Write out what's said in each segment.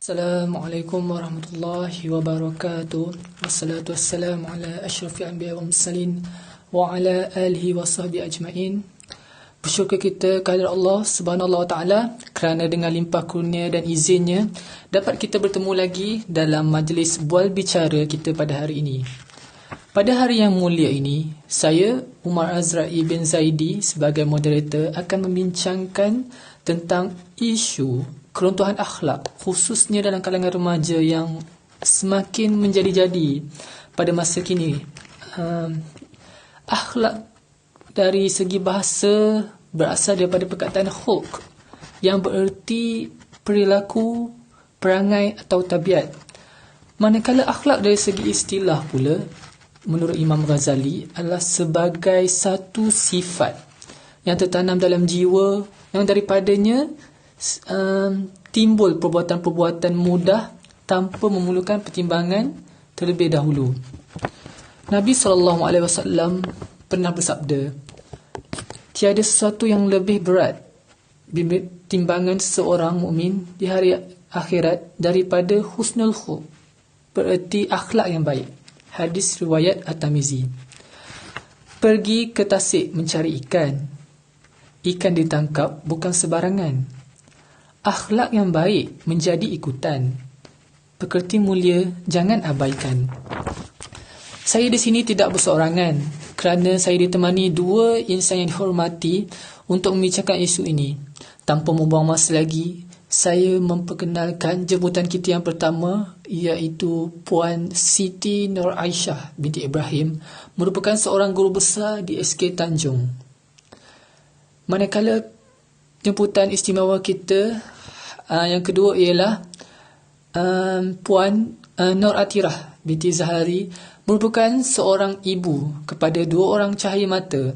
Assalamualaikum warahmatullahi wabarakatuh. Wassalatu wassalamu ala asyrafil anbiya wal mursalin wa ala alihi wa sahbihi ajma'in. Bersyukur kita kepada Allah Subhanahu wa taala kerana dengan limpah kurnia dan izinnya dapat kita bertemu lagi dalam majlis bual bicara kita pada hari ini. Pada hari yang mulia ini, saya Umar Azra'i bin Zaidi sebagai moderator akan membincangkan tentang isu keruntuhan akhlak, khususnya dalam kalangan remaja yang semakin menjadi-jadi pada masa kini. Akhlak dari segi bahasa berasal daripada perkataan khulq yang bererti perilaku, perangai atau tabiat. Manakala akhlak dari segi istilah pula, menurut Imam Ghazali, adalah sebagai satu sifat yang tertanam dalam jiwa yang daripadanya timbul perbuatan-perbuatan mudah tanpa memerlukan pertimbangan terlebih dahulu. Nabi SAW pernah bersabda, tiada sesuatu yang lebih berat timbangan seorang mukmin di hari akhirat daripada husnul khuluq, bererti akhlak yang baik. Hadis riwayat At-Tirmizi. Pergi ke tasik mencari ikan. Ikan ditangkap bukan sebarangan. Akhlak yang baik menjadi ikutan. Pekerti mulia jangan abaikan. Saya di sini tidak berseorangan kerana saya ditemani dua insan yang dihormati untuk membincangkan isu ini. Tanpa membuang masa lagi, saya memperkenalkan jemputan kita yang pertama, iaitu Puan Siti Nur Aisyah binti Ibrahim, merupakan seorang guru besar di SK Tanjung. Manakala jemputan istimewa kita yang kedua ialah Puan Nur Atirah binti Zahari, merupakan seorang ibu kepada dua orang cahaya mata.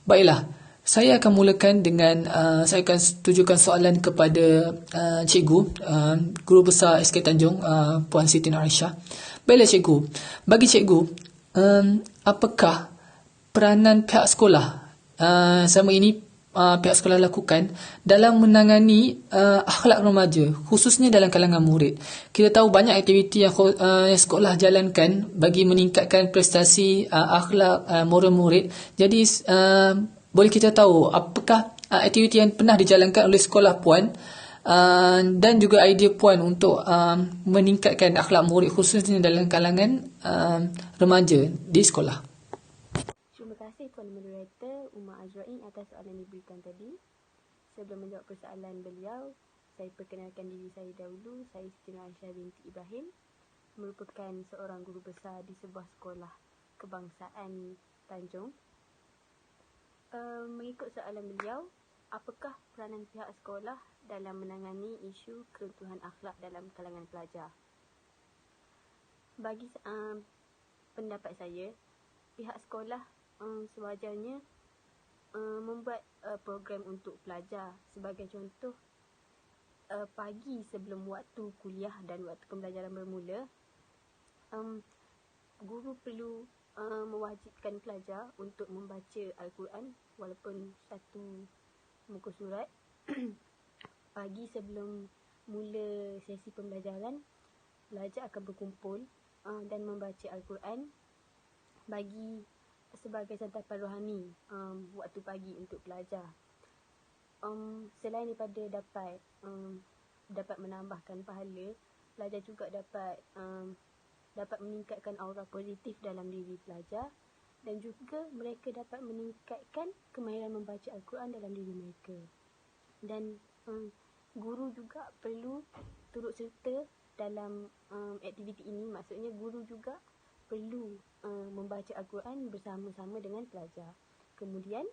Baiklah, saya akan mulakan dengan saya akan tujukan soalan kepada cikgu, guru besar SK Tanjung, Puan Siti Nur Aisyah. Baiklah cikgu, bagi cikgu, apakah peranan pihak sekolah selama ini pihak sekolah lakukan dalam menangani akhlak remaja, khususnya dalam kalangan murid? Kita tahu banyak aktiviti yang sekolah jalankan bagi meningkatkan prestasi akhlak moral murid. Jadi boleh kita tahu apakah aktiviti yang pernah dijalankan oleh sekolah Puan dan juga idea Puan untuk meningkatkan akhlak murid khususnya dalam kalangan remaja di sekolah? Terima kasih Tuan Moderator Umar Azra'i atas soalan yang diberikan tadi. Sebelum menjawab persoalan beliau, saya perkenalkan diri saya dahulu. Saya Siti Nur Aisyah binti Ibrahim, merupakan seorang guru besar di sebuah sekolah kebangsaan Tanjung. Mengikut soalan beliau, apakah peranan pihak sekolah dalam menangani isu keruntuhan akhlak dalam kalangan pelajar? Bagi pendapat saya, pihak sekolah sewajarnya membuat program untuk pelajar. Sebagai contoh, pagi sebelum waktu kuliah dan waktu pembelajaran bermula, guru perlu mewajibkan pelajar untuk membaca Al-Quran walaupun satu muka surat. Pagi sebelum mula sesi pembelajaran, pelajar akan berkumpul dan membaca Al-Quran bagi sebagai santapan rohani waktu pagi untuk pelajar. Selain daripada dapat menambahkan pahala, pelajar juga dapat meningkatkan aura positif dalam diri pelajar, dan juga mereka dapat meningkatkan kemahiran membaca Al-Quran dalam diri mereka. Dan guru juga perlu turut serta dalam aktiviti ini. Maksudnya guru juga perlu membaca Al-Quran bersama-sama dengan pelajar. Kemudian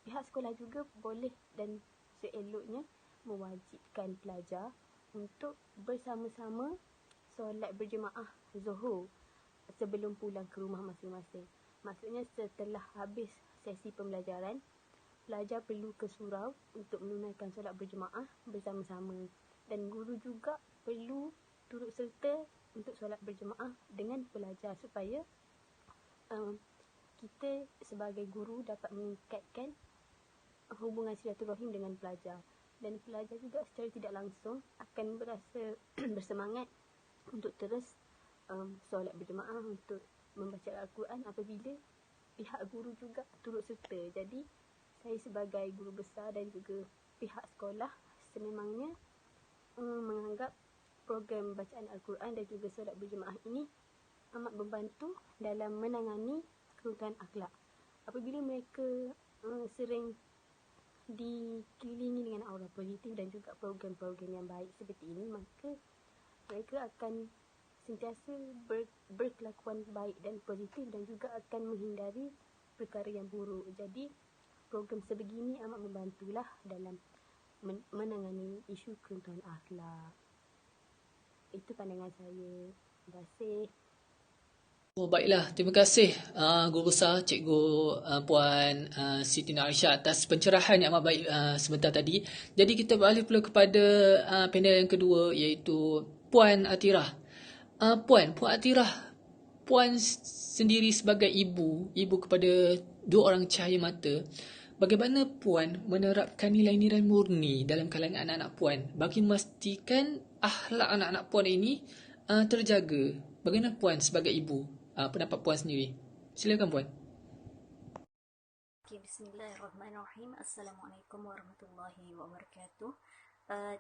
pihak sekolah juga boleh dan seeloknya mewajibkan pelajar untuk bersama-sama solat berjemaah Zuhur sebelum pulang ke rumah masing-masing. Maksudnya setelah habis sesi pembelajaran, pelajar perlu ke surau untuk menunaikan solat berjemaah bersama-sama, dan guru juga perlu turut serta untuk solat berjemaah dengan pelajar supaya kita sebagai guru dapat meningkatkan hubungan silaturahim dengan pelajar. dan pelajar juga secara tidak langsung akan berasa bersemangat untuk terus solat berjemaah, untuk membaca Al-Quran apabila pihak guru juga turut serta. Jadi saya sebagai guru besar dan juga pihak sekolah sememangnya menganggap program bacaan Al-Quran dan juga solat berjemaah ini amat membantu dalam menangani keruntuhan akhlak. Apabila mereka sering dikelilingi dengan aura positif dan juga program-program yang baik seperti ini, maka mereka akan sentiasa berkelakuan baik dan positif dan juga akan menghindari perkara yang buruk. Jadi program sebegini amat membantulah dalam menangani isu keruntuhan akhlak. Itu pandangan saya. Terima kasih. Oh, baiklah, terima kasih Guru Besar Cikgu Puan Siti Aisyah atas pencerahan yang amat baik sebentar tadi. Jadi kita beralih pula kepada panel yang kedua, iaitu Puan Atirah. Puan Atirah, Puan sendiri sebagai ibu kepada dua orang cahaya mata, bagaimana Puan menerapkan nilai-nilai murni dalam kalangan anak-anak Puan bagi memastikan akhlak anak-anak Puan ini terjaga? Bagaimana Puan sebagai ibu? Pendapat Puan sendiri. Silakan Puan. Okay, bismillahirrahmanirrahim. Assalamualaikum warahmatullahi wabarakatuh.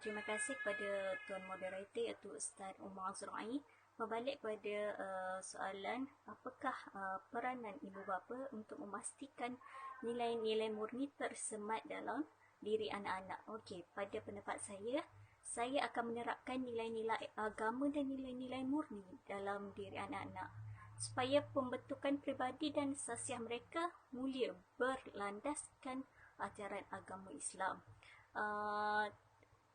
Terima kasih kepada Tuan Moderator iaitu Ustaz Umar Azrai. Berbalik pada soalan, apakah peranan ibu bapa untuk memastikan nilai-nilai murni tersemat dalam diri anak-anak? Okey, pada pendapat saya akan menerapkan nilai-nilai agama dan nilai-nilai murni dalam diri anak-anak supaya pembentukan peribadi dan sasiah mereka mulia berlandaskan ajaran agama Islam.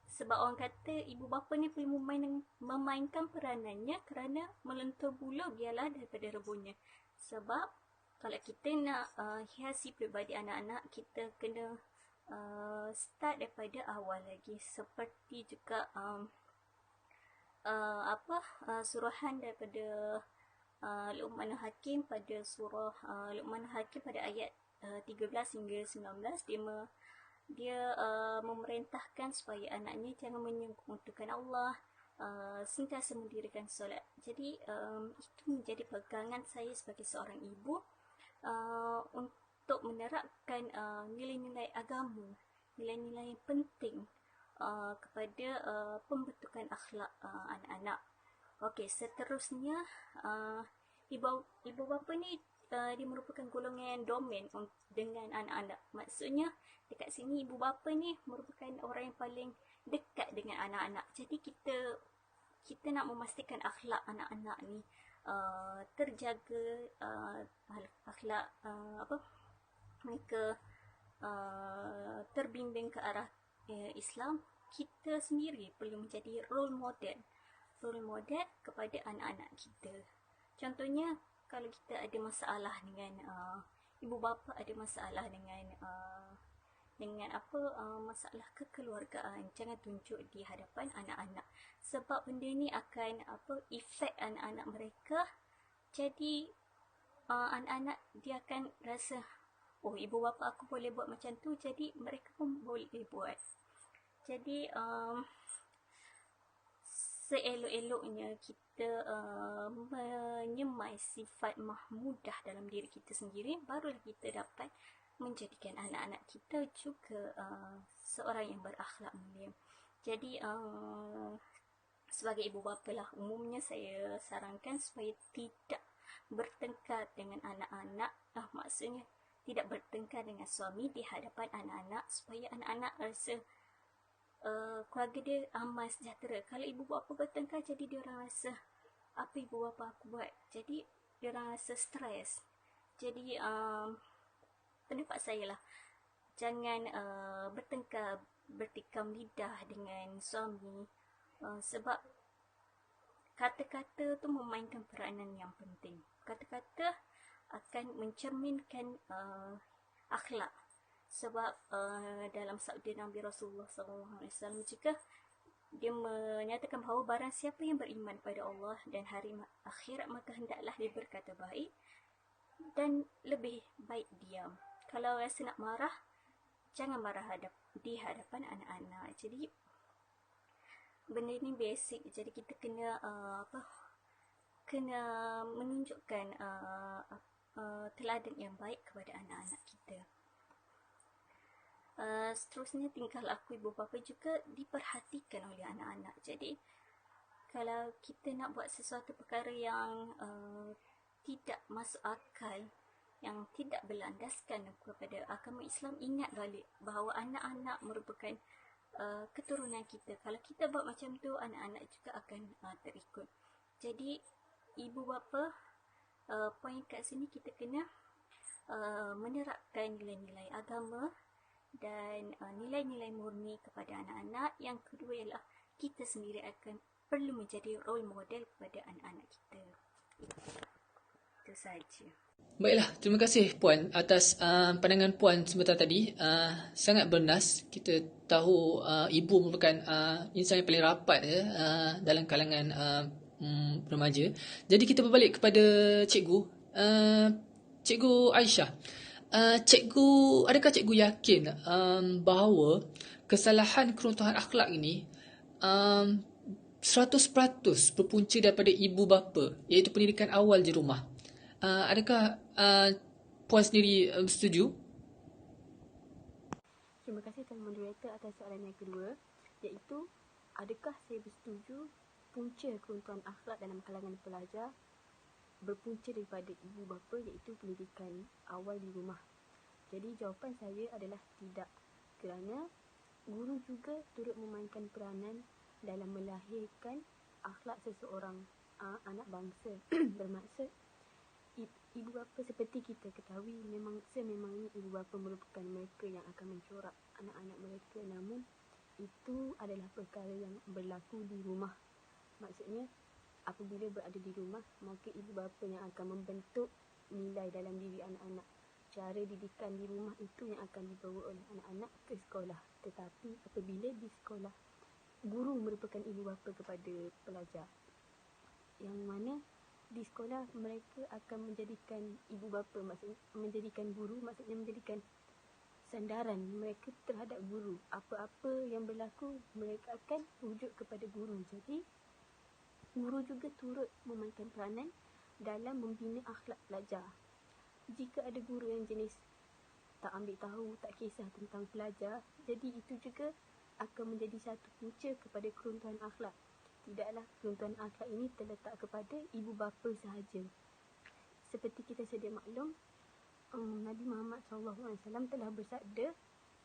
Sebab orang kata ibu bapa ni perlu memainkan peranannya kerana melentur bulu biarlah daripada rebunnya. Sebab kalau kita nak hiasi peribadi anak-anak, kita kena start daripada awal lagi. Seperti juga suruhan daripada Luqman Hakim pada surah Luqman Hakim pada ayat 13 hingga 19, dia memerintahkan supaya anaknya jangan menyekutukan Allah, sentiasa mendirikan solat. Jadi itu menjadi pegangan saya sebagai seorang ibu untuk menerapkan nilai-nilai agama, nilai-nilai yang penting kepada pembentukan akhlak anak-anak. Okey, seterusnya ibu bapa ni dia merupakan golongan yang domen dengan anak-anak. Maksudnya dekat sini ibu bapa ni merupakan orang yang paling dekat dengan anak-anak. Jadi kita nak memastikan akhlak anak-anak ni terjaga, akhlak mereka terbimbing ke arah Islam. Kita sendiri perlu menjadi role model kepada anak-anak kita. Contohnya, kalau kita ada masalah dengan ibu bapa ada masalah dengan masalah kekeluargaan, jangan tunjuk di hadapan anak-anak. Sebab benda ni akan efek anak-anak mereka. Jadi anak-anak dia akan rasa, oh, ibu bapa aku boleh buat macam tu, jadi mereka pun boleh buat. Jadi seelok-eloknya kita menyemai sifat mahmudah dalam diri kita sendiri, barulah kita dapat menjadikan anak-anak kita juga seorang yang berakhlak mulia. Jadi sebagai ibu bapa lah, umumnya saya sarankan supaya tidak bertengkar dengan anak-anak, maksudnya tidak bertengkar dengan suami di hadapan anak-anak, supaya anak-anak rasa keluarga dia aman, sejahtera. Kalau ibu bapa bertengkar, jadi dia orang rasa apa ibu bapa aku buat, jadi dia orang rasa stres. Jadi pendapat saya lah, jangan bertengkar, bertikam lidah dengan suami, sebab kata-kata tu memainkan peranan yang penting. Kata-kata akan mencerminkan akhlak. Sebab dalam sabda Nabi Rasulullah SAW juga dia menyatakan bahawa barang siapa yang beriman pada Allah dan hari akhirat, maka hendaklah dia berkata baik dan lebih baik diam. Kalau rasa nak marah, jangan marah di hadapan anak-anak. Jadi benda ni basic, jadi kita kena kena menunjukkan teladan yang baik kepada anak-anak kita. Seterusnya, tingkah laku ibu bapa juga diperhatikan oleh anak-anak. Jadi kalau kita nak buat sesuatu perkara yang tidak masuk akal, yang tidak berlandaskan kepada agama Islam, ingat balik bahawa anak-anak merupakan keturunan kita. Kalau kita buat macam tu, anak-anak juga akan terikut. Jadi ibu bapa, poin kat sini kita kena menerapkan nilai-nilai agama dan nilai-nilai murni kepada anak-anak. Yang kedua ialah kita sendiri akan perlu menjadi role model kepada anak-anak kita. Itu saja. Baiklah, terima kasih Puan atas pandangan Puan sebentar tadi. Sangat bernas. Kita tahu ibu merupakan insan yang paling rapat dalam kalangan remaja. Jadi kita berbalik kepada cikgu. Cikgu Aisyah. Adakah cikgu yakin bahawa kesalahan keruntuhan akhlak ini 100% berpunca daripada ibu bapa, iaitu pendidikan awal di rumah? Adakah Puan sendiri setuju? Terima kasih Tuan Moderator atas soalan yang kedua, iaitu adakah saya bersetuju punca keruntuhan akhlak dalam kalangan pelajar berpunca daripada ibu bapa, iaitu pendidikan awal di rumah. Jadi jawapan saya adalah tidak, kerana guru juga turut memainkan peranan dalam melahirkan akhlak seseorang anak bangsa. Bermaksud ibu bapa seperti kita ketahui, sememangnya ibu bapa merupakan mereka yang akan mencorak anak-anak mereka, namun itu adalah perkara yang berlaku di rumah. Maksudnya apabila berada di rumah, maka ibu bapa yang akan membentuk nilai dalam diri anak-anak. Cara didikan di rumah itu yang akan dibawa oleh anak-anak ke sekolah. Tetapi apabila di sekolah, guru merupakan ibu bapa kepada pelajar, yang mana di sekolah mereka akan menjadikan ibu bapa, maksudnya menjadikan guru, maksudnya menjadikan sandaran mereka terhadap guru. Apa-apa yang berlaku, mereka akan rujuk kepada guru. Jadi guru juga turut memainkan peranan dalam membina akhlak pelajar. Jika ada guru yang jenis tak ambil tahu, tak kisah tentang pelajar, jadi itu juga akan menjadi satu punca kepada keruntuhan akhlak. Tidaklah keruntuhan akhlak ini terletak kepada ibu bapa sahaja. Seperti kita sedia maklum, Nabi Muhammad SAW telah bersabda,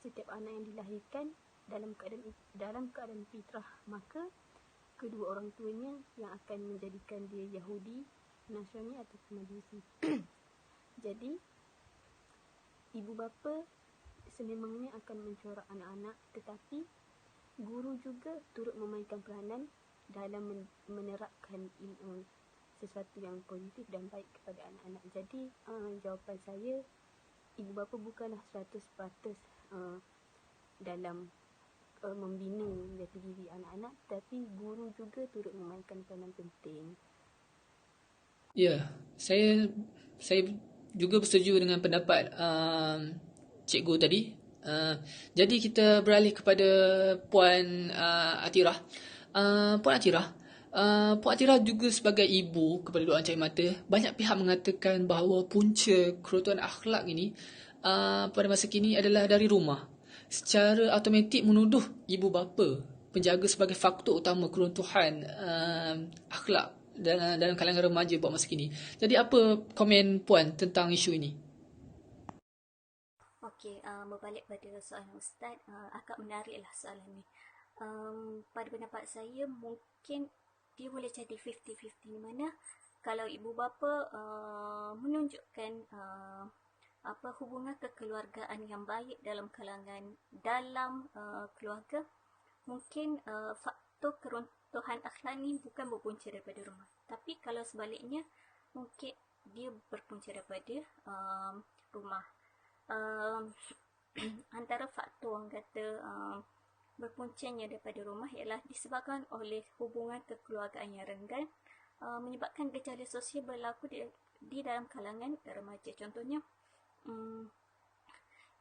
setiap anak yang dilahirkan dalam keadaan fitrah, maka kedua orang tuanya yang akan menjadikan dia Yahudi, Nasrani atau Majusi. Jadi ibu bapa sememangnya akan mencorak anak-anak, tetapi guru juga turut memainkan peranan dalam menerapkan sesuatu yang positif dan baik kepada anak-anak. Jadi jawapan saya, ibu bapa bukanlah 100% dalam membina jati diri anak-anak, tapi guru juga turut memainkan peranan penting. Ya, saya juga bersetuju dengan pendapat cikgu tadi. Jadi kita beralih kepada Puan Atirah. Puan Atirah juga sebagai ibu kepada dua anak mata, banyak pihak mengatakan bahawa punca keruntuhan akhlak ini pada masa kini adalah dari rumah. Secara automatik menuduh ibu bapa penjaga sebagai faktor utama keruntuhan akhlak dalam kalangan remaja buat masa kini. Jadi apa komen Puan tentang isu ini? Okey, berbalik pada soalan Ustaz, agak menariklah soalan ni. Pada pendapat saya, mungkin dia boleh jadi 50-50, di mana kalau ibu bapa menunjukkan hubungan kekeluargaan yang baik dalam keluarga, mungkin faktor keruntuhan akhlak ni bukan berpunca daripada rumah. Tapi kalau sebaliknya, mungkin dia berpunca daripada rumah. Antara faktor orang kata berpuncanya daripada rumah ialah disebabkan oleh hubungan kekeluargaan yang renggan, menyebabkan gejala sosial berlaku di dalam kalangan remaja. Contohnya,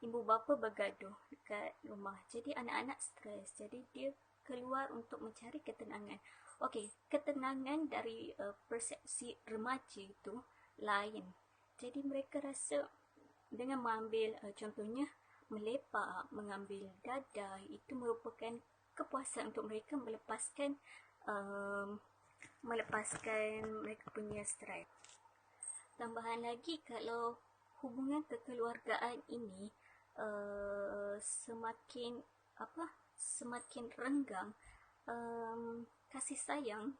ibu bapa bergaduh dekat rumah. Jadi anak-anak stres. Jadi dia keluar untuk mencari ketenangan. Okey, ketenangan dari persepsi remaja itu lain. Jadi mereka rasa dengan mengambil contohnya melepak, mengambil dadah, itu merupakan kepuasan untuk mereka melepaskan mereka punya stres. Tambahan lagi, kalau hubungan kekeluargaan ini semakin renggang, kasih sayang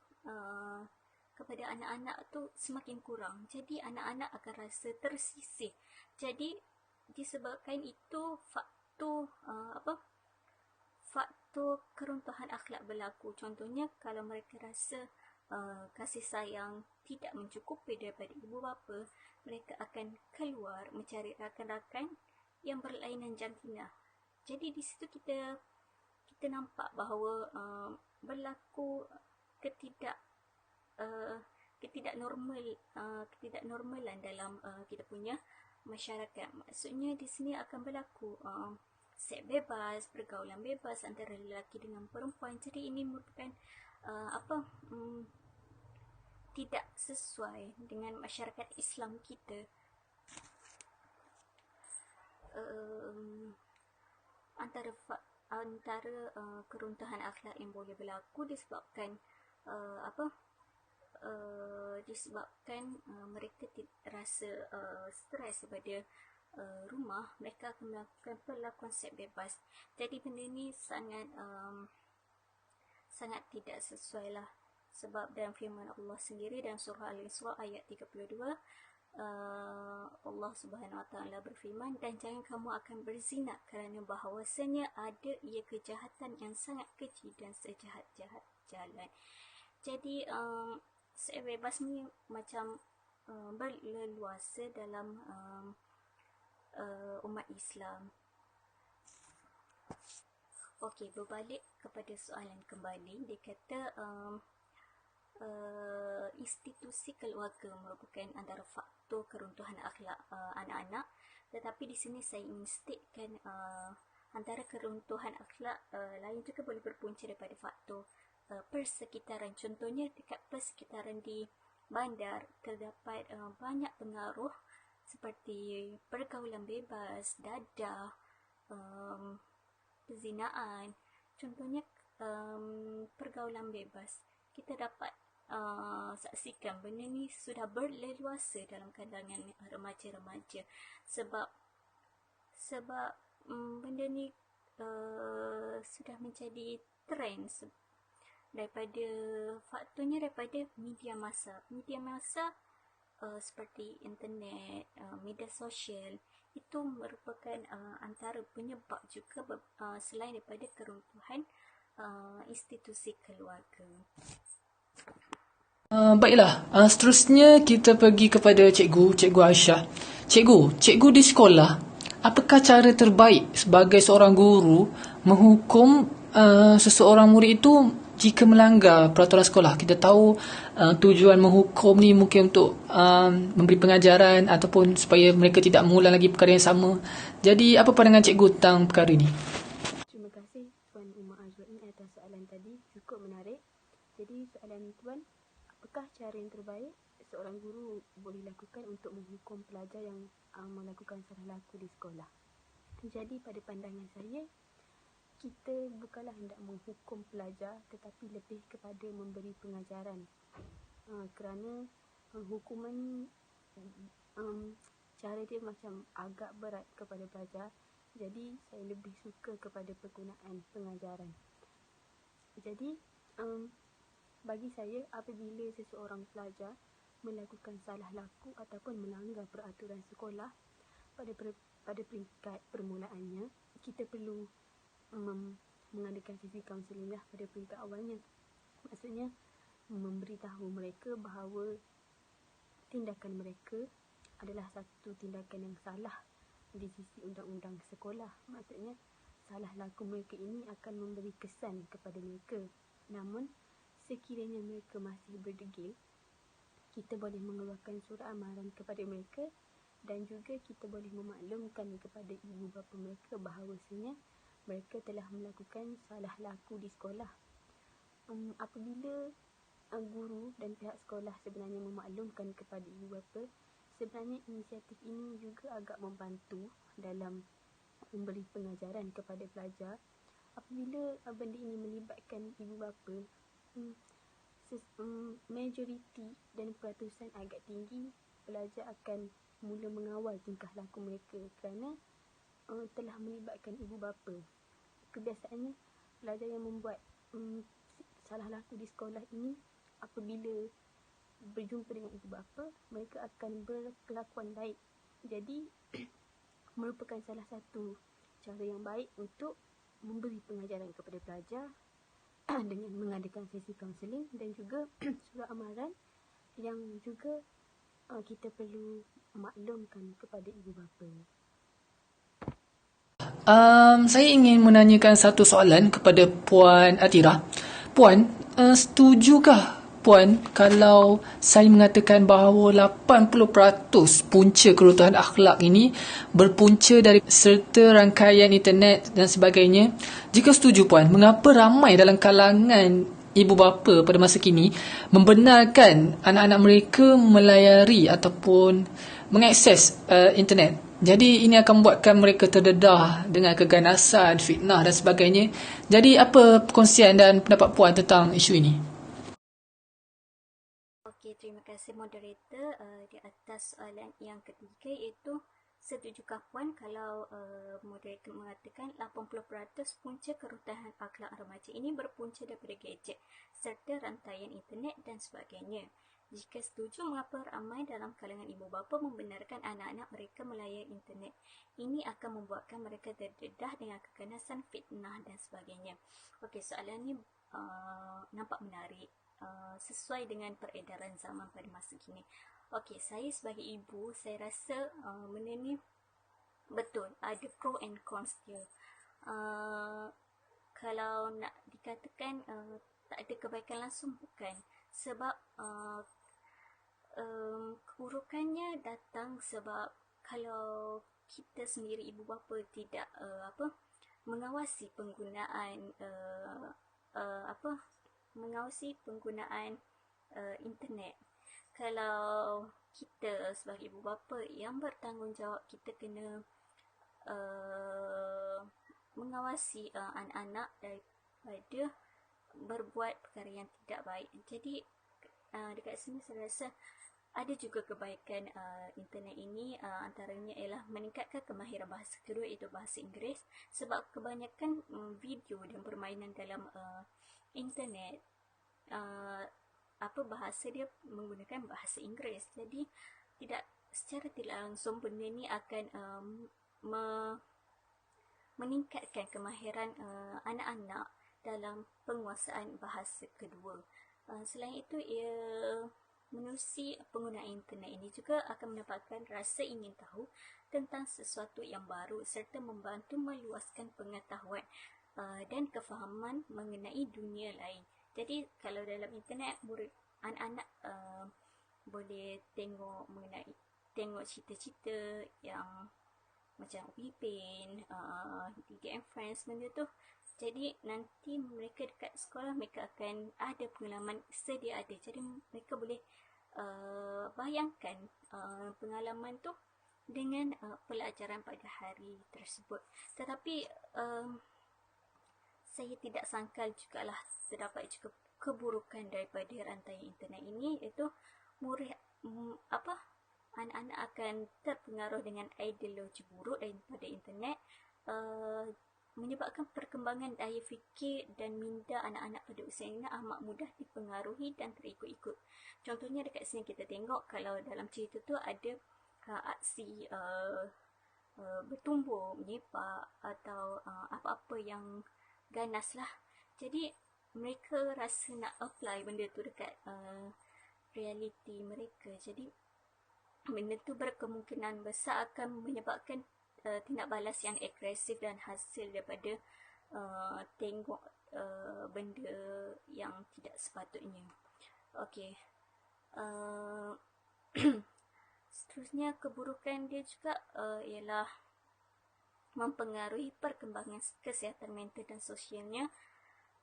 kepada anak-anak tu semakin kurang. Jadi anak-anak akan rasa tersisih. Jadi disebabkan itu faktor keruntuhan akhlak berlaku. Contohnya kalau mereka rasa kasih sayang tidak mencukupi daripada ibu bapa, mereka akan keluar mencari rakan-rakan yang berlainan jantina. Jadi di situ kita nampak bahawa berlaku ketidaknormalan dalam kita punya masyarakat. Maksudnya di sini akan berlaku seks bebas, pergaulan bebas antara lelaki dengan perempuan. Jadi ini merupakan tidak sesuai dengan masyarakat Islam kita. Antara keruntuhan akhlak yang boleh berlaku disebabkan mereka rasa stres daripada rumah, mereka akan melakukan perlakuan seks bebas. Jadi benda ni sangat tidak sesuai lah. Sebab dalam firman Allah sendiri dalam surah Al-Isra ayat 32, Allah Subhanahu Wa Taala berfirman, dan jangan kamu akan berzina kerana bahawasanya ada ia kejahatan yang sangat kecil dan sejahat-jahat jalan. Jadi seks bebas ni macam berleluasa dalam umat Islam. Okey, berbalik kepada soalan kembali, dia kata institusi keluarga merupakan antara faktor keruntuhan akhlak anak-anak. Tetapi di sini saya ingin statekan antara keruntuhan akhlak lain juga boleh berpunca daripada faktor persekitaran. Contohnya dekat persekitaran di bandar terdapat banyak pengaruh seperti pergaulan bebas, dadah, perzinaan. Contohnya pergaulan bebas, kita dapat saksikan benda ni sudah berleluasa dalam kalangan remaja-remaja. Sebab benda ni sudah menjadi trend faktornya daripada media massa seperti internet, media sosial. Itu merupakan antara penyebab juga selain daripada keruntuhan institusi keluarga. Baiklah, seterusnya kita pergi kepada Cikgu Aisyah. Cikgu di sekolah, apakah cara terbaik sebagai seorang guru menghukum seseorang murid itu jika melanggar peraturan sekolah? Kita tahu tujuan menghukum ni mungkin untuk memberi pengajaran ataupun supaya mereka tidak mengulang lagi perkara yang sama. Jadi apa pandangan cikgu tentang perkara ini? Terima kasih Tuan Umar Azwain atas soalan tadi, cukup menarik. Jadi soalan Tuan, apakah cara yang terbaik seorang guru boleh lakukan untuk menghukum pelajar yang melakukan salah laku di sekolah? Jadi pada pandangan saya, kita bukanlah hendak menghukum pelajar tetapi lebih kepada memberi pengajaran. Kerana hukuman ni cara dia macam agak berat kepada pelajar. Jadi saya lebih suka kepada penggunaan pengajaran. Jadi bagi saya, apabila seseorang pelajar melakukan salah laku ataupun melanggar peraturan sekolah, pada peringkat permulaannya, kita perlu mengadakan sesi kaunseling pada peringkat awalnya. Maksudnya memberitahu mereka bahawa tindakan mereka adalah satu tindakan yang salah di sisi undang-undang sekolah. Maksudnya salah laku mereka ini akan memberi kesan kepada mereka. Namun sekiranya mereka masih berdegil, kita boleh mengeluarkan surat amaran kepada mereka Dan juga kita boleh memaklumkan kepada ibu bapa mereka bahawasanya mereka telah melakukan salah laku di sekolah. Apabila guru dan pihak sekolah sebenarnya memaklumkan kepada ibu bapa, sebenarnya inisiatif ini juga agak membantu dalam memberi pengajaran kepada pelajar. Apabila benda ini melibatkan ibu bapa, majoriti dan peratusan agak tinggi, pelajar akan mula mengawal tingkah laku mereka kerana telah melibatkan ibu bapa. Kebiasaannya pelajar yang membuat salah laku di sekolah ini, apabila berjumpa dengan ibu bapa, mereka akan berkelakuan baik. Jadi merupakan salah satu cara yang baik untuk memberi pengajaran kepada pelajar dengan mengadakan sesi kaunseling dan juga surat amaran yang juga kita perlu maklumkan kepada ibu bapa. Saya ingin menanyakan satu soalan kepada Puan Atira. Puan, setujukah Puan kalau saya mengatakan bahawa 80% punca keruntuhan akhlak ini berpunca dari serta rangkaian internet dan sebagainya? Jika setuju Puan, mengapa ramai dalam kalangan ibu bapa pada masa kini membenarkan anak-anak mereka melayari ataupun mengakses internet? Jadi ini akan membuatkan mereka terdedah dengan keganasan, fitnah dan sebagainya. Jadi apa perkongsian dan pendapat Puan tentang isu ini? Okey, terima kasih moderator. Di atas soalan yang ketiga, iaitu setujukah Puan kalau moderator mengatakan 80% punca keruntuhan akhlak remaja ini berpunca daripada gadget serta rantaian internet dan sebagainya. Jika setuju, mengapa ramai dalam kalangan ibu bapa membenarkan anak-anak mereka melayari internet? Ini akan membuatkan mereka terdedah dengan keganasan, fitnah dan sebagainya. Okey, soalan ini nampak menarik. Sesuai dengan peredaran zaman pada masa kini. Okey, saya sebagai ibu, saya rasa benda ni betul, ada pro and cons dia. Kalau nak dikatakan tak ada kebaikan langsung, bukan. Sebab keburukannya datang sebab kalau kita sendiri ibu bapa tidak mengawasi penggunaan mengawasi penggunaan internet. Kalau kita sebagai ibu bapa yang bertanggungjawab, kita kena mengawasi anak-anak daripada berbuat perkara yang tidak baik. Jadi dekat sini saya rasa ada juga kebaikan internet ini, antaranya ialah meningkatkan kemahiran bahasa kedua, iaitu bahasa Inggeris, sebab kebanyakan video dan permainan dalam internet bahasa dia menggunakan bahasa Inggeris. Jadi secara tidak langsung benda ni akan meningkatkan kemahiran anak-anak dalam penguasaan bahasa kedua. Selain itu, ia menerusi penggunaan internet ini juga akan mendapatkan rasa ingin tahu tentang sesuatu yang baru serta membantu meluaskan pengetahuan dan kefahaman mengenai dunia lain. Jadi kalau dalam internet, anak-anak boleh tengok cerita-cerita yang macam Upin, Didi and Friends, benda tu. Jadi nanti mereka dekat sekolah, mereka akan ada pengalaman sedia ada. Jadi mereka boleh bayangkan pengalaman tu dengan pelajaran pada hari tersebut. Tetapi saya tidak sangkal jugalah terdapat juga keburukan daripada rantaian internet ini, iaitu anak-anak akan terpengaruh dengan ideologi buruk daripada internet, menyebabkan perkembangan daya fikir dan minda anak-anak pada usia ini amat mudah dipengaruhi dan terikut-ikut. Contohnya dekat sini kita tengok, kalau dalam cerita tu ada aksi bertumbuk, menyepak atau apa-apa yang ganas lah. Jadi mereka rasa nak apply benda tu dekat realiti mereka. Jadi benda tu berkemungkinan besar akan menyebabkan tindak balas yang agresif dan hasil daripada tengok benda yang tidak sepatutnya. Okey. Seterusnya, keburukan dia juga ialah mempengaruhi perkembangan kesihatan mental dan sosialnya.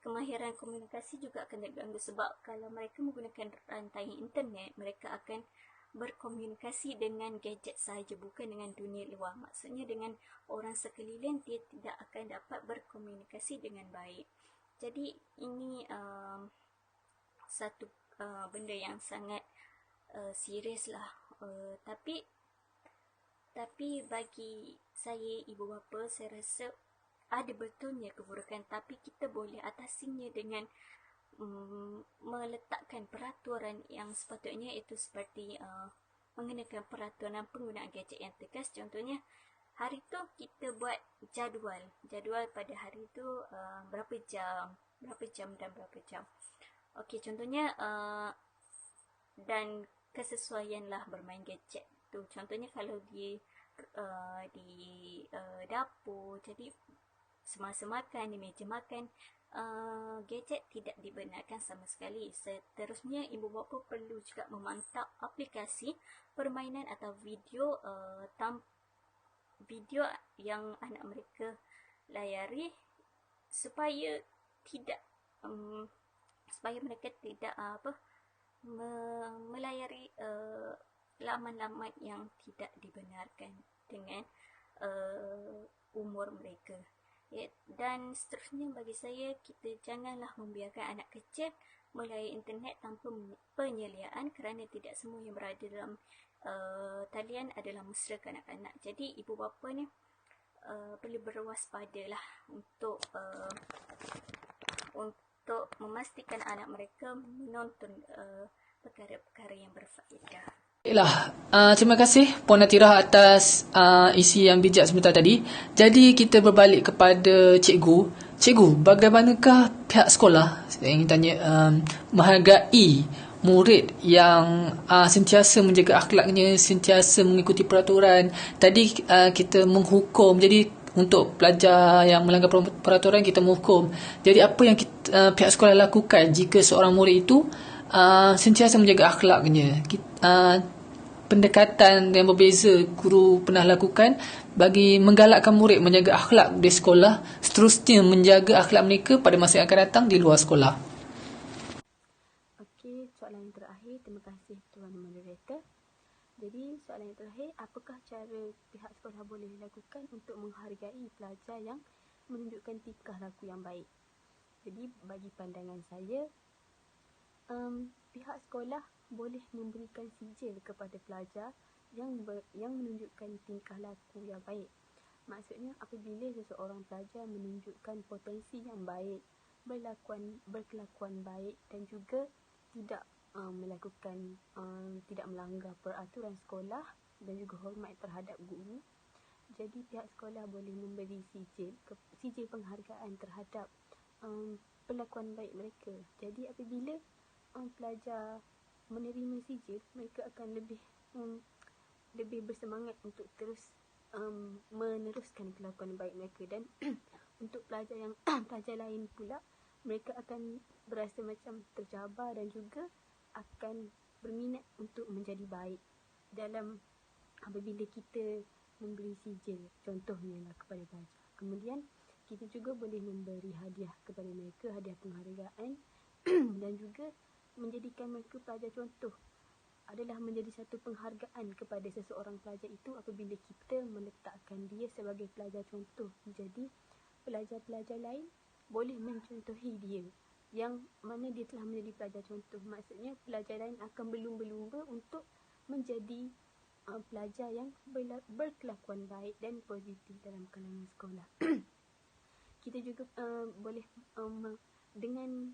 Kemahiran komunikasi juga akan terganggu sebab kalau mereka menggunakan rantai internet, mereka akan berkomunikasi dengan gadget sahaja, bukan dengan dunia luar. Maksudnya dengan orang sekeliling dia tidak akan dapat berkomunikasi dengan baik. Jadi ini satu benda yang sangat serius lah. Tapi bagi saya, ibu bapa, saya rasa ada betulnya keburukan, tapi kita boleh atasinya dengan meletakkan peraturan yang sepatutnya, itu seperti mengenakan peraturan penggunaan gadget yang tegas. Contohnya, hari tu kita buat jadual pada hari tu berapa jam dan berapa jam. Okey, contohnya dan kesesuaianlah bermain gadget tu. Contohnya kalau di dapur, jadi semasa makan, di meja makan, gadget tidak dibenarkan sama sekali. Seterusnya, ibu bapa perlu juga memantau aplikasi permainan atau video yang anak mereka layari supaya mereka tidak melayari laman-laman yang tidak dibenarkan dengan umur mereka. Dan seterusnya, bagi saya, kita janganlah membiarkan anak kecil melayari internet tanpa penyeliaan, kerana tidak semua yang berada dalam talian adalah mesra kanak-kanak. Jadi ibu bapa ni perlu berwaspadalah untuk memastikan anak mereka menonton perkara-perkara yang berfaedah. Baiklah, terima kasih Puan Natira atas isi yang bijak sebentar tadi. Jadi kita berbalik kepada cikgu. Cikgu, bagaimanakah pihak sekolah, saya ingin tanya, menghargai murid yang sentiasa menjaga akhlaknya, sentiasa mengikuti peraturan. Tadi kita menghukum, jadi untuk pelajar yang melanggar peraturan kita menghukum. Jadi apa yang pihak sekolah lakukan jika seorang murid itu sentiasa menjaga akhlaknya? Pendekatan yang berbeza guru pernah lakukan bagi menggalakkan murid menjaga akhlak di sekolah, seterusnya menjaga akhlak mereka pada masa yang akan datang di luar sekolah. Okey, soalan yang terakhir. Terima kasih Tuan Moderator. Jadi soalan yang terakhir, apakah cara pihak sekolah boleh lakukan untuk menghargai pelajar yang menunjukkan tingkah laku yang baik? Jadi bagi pandangan saya, pihak sekolah boleh memberikan sijil kepada pelajar yang menunjukkan tingkah laku yang baik. Maksudnya, apabila seseorang pelajar menunjukkan potensi yang baik, berkelakuan baik dan juga tidak tidak melanggar peraturan sekolah dan juga hormat terhadap guru, jadi pihak sekolah boleh memberi sijil penghargaan terhadap perlakuan baik mereka. Jadi apabila pelajar menerima sijil, mereka akan lebih bersemangat untuk terus meneruskan kelakuan baik mereka. Dan untuk pelajar lain pula, mereka akan berasa macam tercabar dan juga akan berminat untuk menjadi baik dalam apabila kita memberi sijil, contohnya lah kepada pelajar. Kemudian kita juga boleh memberi hadiah kepada mereka, hadiah penghargaan dan juga menjadikan mereka pelajar contoh adalah menjadi satu penghargaan kepada seseorang pelajar itu apabila kita meletakkan dia sebagai pelajar contoh. Jadi pelajar-pelajar lain boleh mencontohi dia, yang mana dia telah menjadi pelajar contoh. Maksudnya pelajar lain akan berlumba-lumba untuk menjadi pelajar yang berkelakuan baik dan positif dalam kalangan sekolah. Kita juga boleh dengan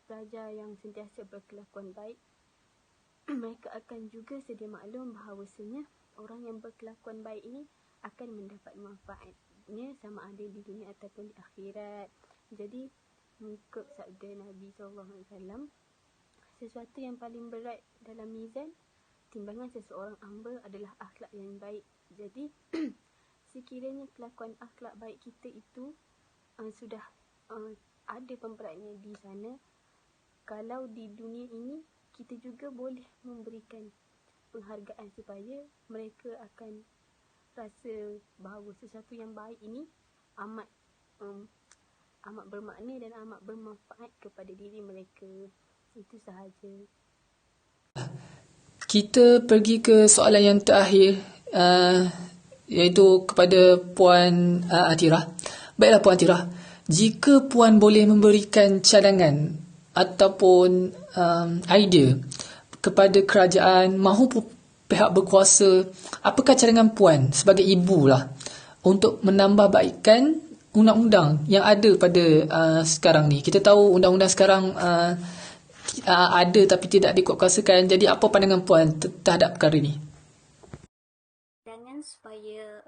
pelajar yang sentiasa berkelakuan baik, mereka akan juga sedia maklum bahawasanya orang yang berkelakuan baik ini akan mendapat manfaatnya sama ada di dunia ataupun di akhirat. Jadi mengikut sabda Nabi SAW, sesuatu yang paling berat dalam mizan timbangan seseorang hamba adalah akhlak yang baik. Jadi sekiranya kelakuan akhlak baik kita itu sudah ada pemberatnya di sana, kalau di dunia ini kita juga boleh memberikan penghargaan supaya mereka akan rasa bahawa sesuatu yang baik ini amat amat bermakna dan amat bermanfaat kepada diri mereka. Itu sahaja. Kita pergi ke soalan yang terakhir, iaitu kepada Puan Atirah. Baiklah Puan Atirah, jika Puan boleh memberikan cadangan ataupun idea kepada kerajaan maupun pihak berkuasa, apakah cadangan Puan sebagai ibu lah untuk menambahbaikkan undang-undang yang ada pada sekarang ni? Kita tahu undang-undang sekarang ada tapi tidak dikuatkuasakan. Jadi apa pandangan Puan terhadap perkara ini? Dengan supaya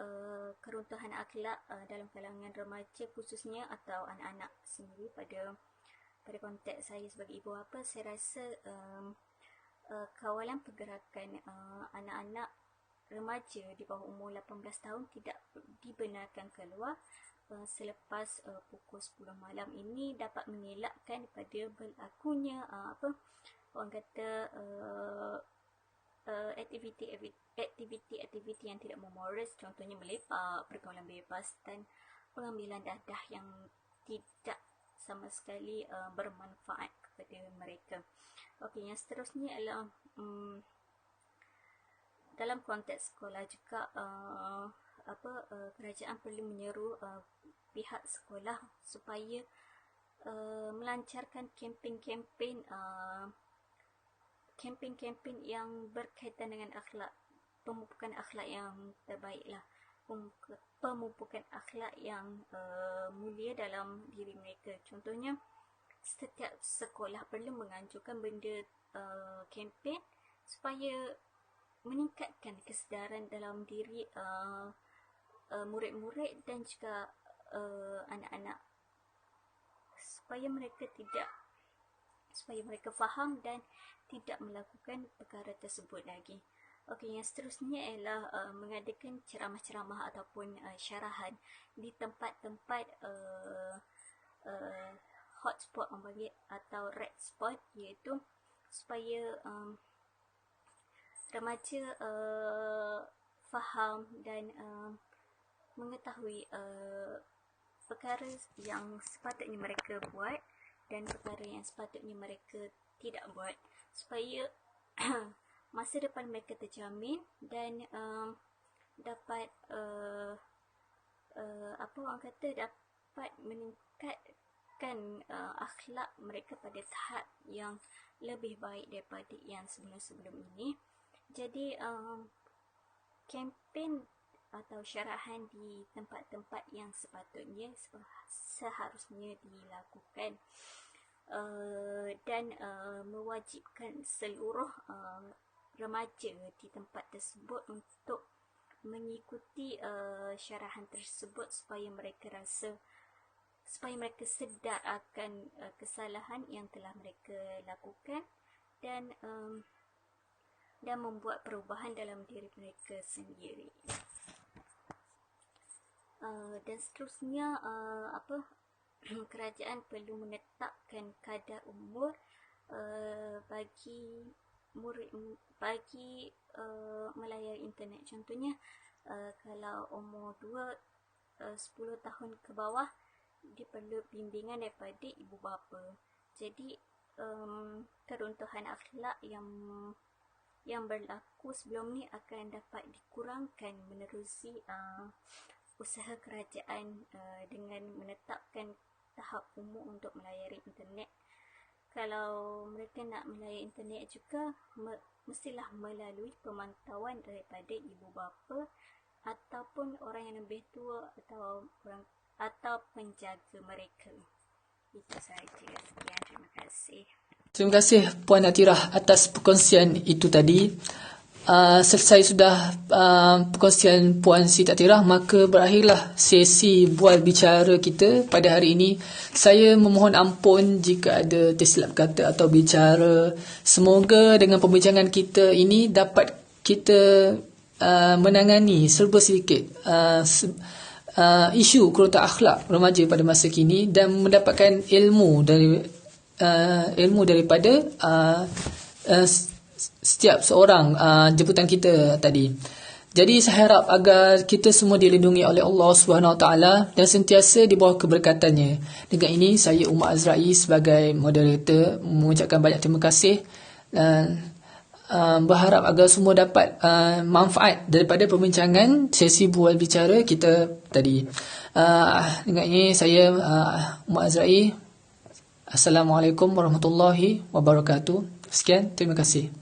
keruntuhan akhlak dalam kalangan remaja khususnya atau anak-anak sendiri, pada konteks saya sebagai ibu bapa, saya rasa kawalan pergerakan anak-anak remaja di bawah umur 18 tahun tidak dibenarkan keluar selepas pukul 10 malam. Ini dapat mengelakkan pada berlakunya orang kata aktiviti yang tidak memoris, contohnya melepak, pergaulan bebas dan pengambilan dadah yang tidak sama sekali bermanfaat kepada mereka. Okey, yang seterusnya adalah dalam konteks sekolah juga kerajaan perlu menyeru pihak sekolah supaya melancarkan kempen-kempen yang berkaitan dengan akhlak, pemupukan akhlak yang terbaiklah, pemupukan akhlak yang mulia dalam diri mereka. Contohnya, setiap sekolah perlu menganjurkan benda kempen supaya meningkatkan kesedaran dalam diri murid-murid dan juga anak-anak, supaya mereka faham dan tidak melakukan perkara tersebut lagi. Okey, yang seterusnya ialah mengadakan ceramah-ceramah ataupun syarahan di tempat-tempat hotspot orang panggil atau red spot, iaitu supaya remaja faham dan mengetahui perkara yang sepatutnya mereka buat dan perkara yang sepatutnya mereka tidak buat, supaya masa depan mereka terjamin dan dapat dapat meningkatkan akhlak mereka pada tahap yang lebih baik daripada yang sebelum-sebelum ini. Jadi kempen atau syarahan di tempat-tempat yang sepatutnya seharusnya dilakukan dan mewajibkan seluruh remaja di tempat tersebut untuk mengikuti syarahan tersebut supaya mereka sedar akan kesalahan yang telah mereka lakukan dan membuat perubahan dalam diri mereka sendiri. Dan seterusnya kerajaan perlu menetapkan kadar umur bagi melayari internet. Contohnya kalau umur 10 tahun ke bawah, dia perlu bimbingan daripada ibu bapa. Jadi keruntuhan akhlak yang berlaku sebelum ni akan dapat dikurangkan menerusi usaha kerajaan dengan menetapkan tahap umur untuk melayari internet. Kalau mereka nak melayari internet juga, mestilah melalui pemantauan daripada ibu bapa ataupun orang yang lebih tua atau penjaga mereka. Itu sahaja. Sekian, terima kasih. Terima kasih Puan Atirah atas perkongsian itu tadi. Selesai sudah perkongsian Puan Siti Atirah, maka berakhirlah sesi bual bicara kita pada hari ini. Saya memohon ampun jika ada tersilap kata atau bicara. Semoga dengan pembincangan kita ini dapat kita menangani serba sedikit isu keruntuhan akhlak remaja pada masa kini dan mendapatkan ilmu daripada setiap seorang jemputan kita tadi. Jadi saya harap agar kita semua dilindungi oleh Allah SWT dan sentiasa di bawah keberkatannya. Dengan ini saya Umar Azrai sebagai moderator mengucapkan banyak terima kasih dan berharap agar semua dapat manfaat daripada perbincangan sesi bual bicara kita tadi. Dengan ini saya Umar Azrai. Assalamualaikum warahmatullahi wabarakatuh. Sekian, terima kasih.